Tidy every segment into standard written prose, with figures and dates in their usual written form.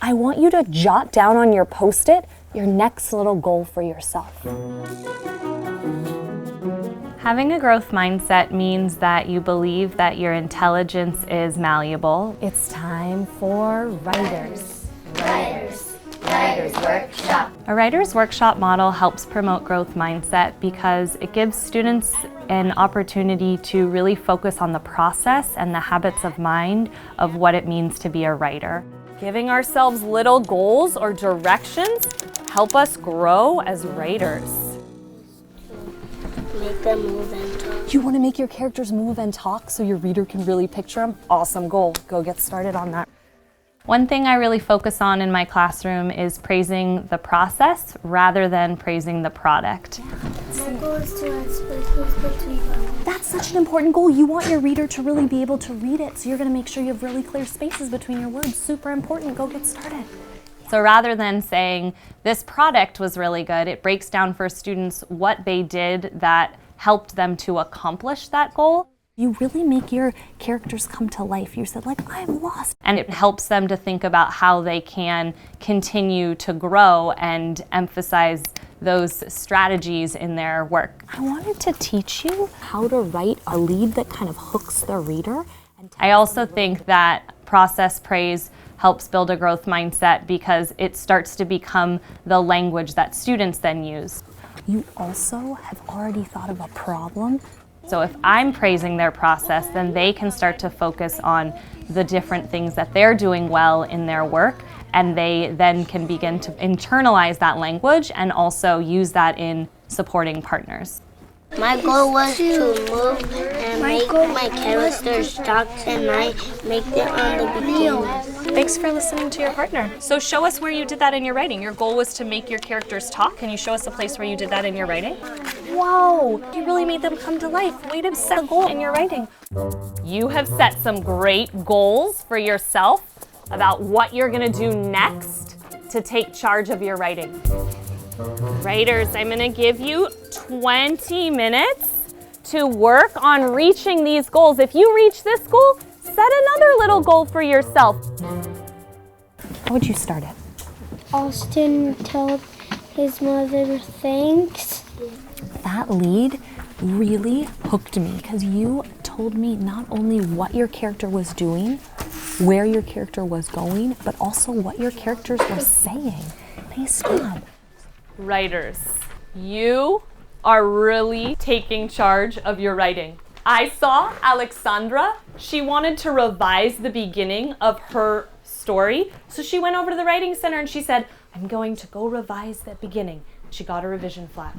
I want you to jot down on your Post-it your next little goal for yourself. Having a growth mindset means that you believe that your intelligence is malleable. It's time for Writers. Writers Workshop. A Writers Workshop model helps promote growth mindset because it gives students an opportunity to really focus on the process and the habits of mind of what it means to be a writer. Giving ourselves little goals or directions help us grow as writers. Make them move and talk. You want to make your characters move and talk so your reader can really picture them? Awesome goal. Go get started on that. One thing I really focus on in my classroom is praising the process rather than praising the product. My goal is to add spaces between words. That's such an important goal. You want your reader to really be able to read it, so you're going to make sure you have really clear spaces between your words. Super important. Go get started. So rather than saying this product was really good, it breaks down for students what they did that helped them to accomplish that goal. You really make your characters come to life. You said, like, I'm lost. And it helps them to think about how they can continue to grow and emphasize those strategies in their work. I wanted to teach you how to write a lead that kind of hooks the reader. I also think that process praise helps build a growth mindset because it starts to become the language that students then use. You also have already thought of a problem. So if I'm praising their process, then they can start to focus on the different things that they're doing well in their work, and they then can begin to internalize that language and also use that in supporting partners. My goal was to move and make my characters talk, and I make it on the beginning. Thanks for listening to your partner. So show us where you did that in your writing. Your goal was to make your characters talk. Can you show us a place where you did that in your writing? Whoa, you really made them come to life. Way to set a goal in your writing. You have set some great goals for yourself about what you're going to do next to take charge of your writing. Writers, I'm going to give you 20 minutes to work on reaching these goals. If you reach this goal, set another little goal for yourself. How would you start it? Austin told his mother thanks. That lead really hooked me because you told me not only what your character was doing, where your character was going, but also what your characters were saying. Nice job. Writers, you are really taking charge of your writing. I saw Alexandra. She wanted to revise the beginning of her story, so she went over to the writing center and she said, I'm going to go revise that beginning. She got a revision flat.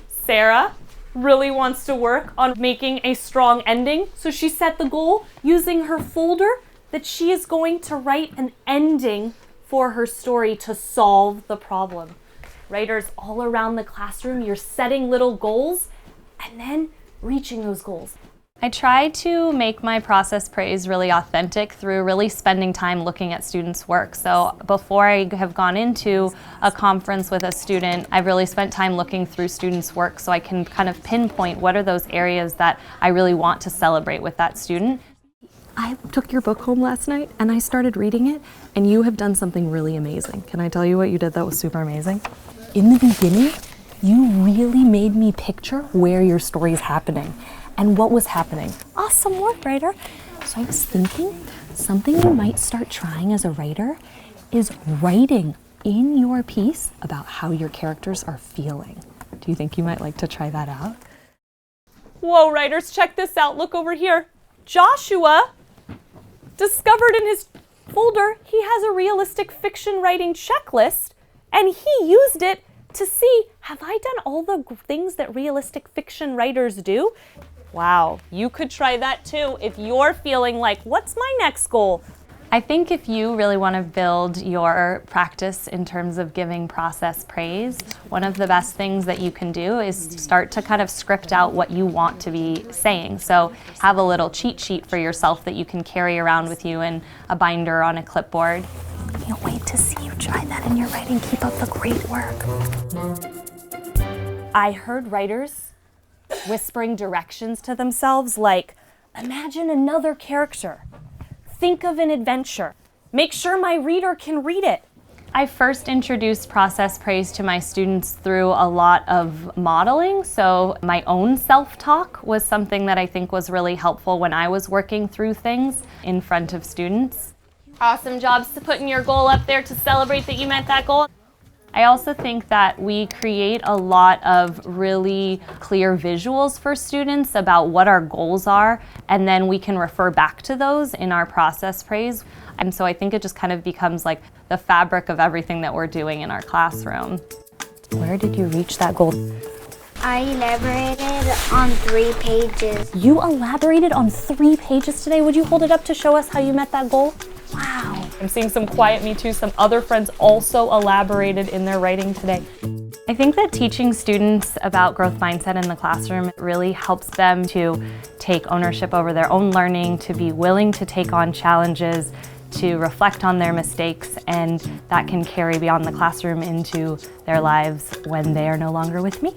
Sarah really wants to work on making a strong ending, so she set the goal using her folder that she is going to write an ending for her story to solve the problem. Writers all around the classroom, you're setting little goals and then reaching those goals. I try to make my process praise really authentic through really spending time looking at students' work. So before I have gone into a conference with a student, I've really spent time looking through students' work so I can kind of pinpoint what are those areas that I really want to celebrate with that student. I took your book home last night and I started reading it, and you have done something really amazing. Can I tell you what you did that was super amazing? In the beginning, you really made me picture where your story is happening and what was happening. Awesome work, writer. So I was thinking something you might start trying as a writer is writing in your piece about how your characters are feeling. Do you think you might like to try that out? Whoa, writers, check this out. Look over here. Joshua discovered in his folder he has a realistic fiction writing checklist, and he used it to see, have I done all the things that realistic fiction writers do? Wow, you could try that too if you're feeling like, what's my next goal? I think if you really want to build your practice in terms of giving process praise, one of the best things that you can do is start to kind of script out what you want to be saying. So have a little cheat sheet for yourself that you can carry around with you in a binder on a clipboard. Can't wait to see you try that in your writing. Keep up the great work. I heard writers whispering directions to themselves like, imagine another character. Think of an adventure. Make sure my reader can read it. I first introduced process praise to my students through a lot of modeling. So my own self-talk was something that I think was really helpful when I was working through things in front of students. Awesome jobs to putting your goal up there to celebrate that you met that goal. I also think that we create a lot of really clear visuals for students about what our goals are, and then we can refer back to those in our process praise. And so I think it just kind of becomes like the fabric of everything that we're doing in our classroom. Where did you reach that goal? I elaborated on 3 pages. You elaborated on 3 pages today. Would you hold it up to show us how you met that goal? Wow. I'm seeing some quiet me too. Some other friends also elaborated in their writing today. I think that teaching students about growth mindset in the classroom really helps them to take ownership over their own learning, to be willing to take on challenges, to reflect on their mistakes, and that can carry beyond the classroom into their lives when they are no longer with me.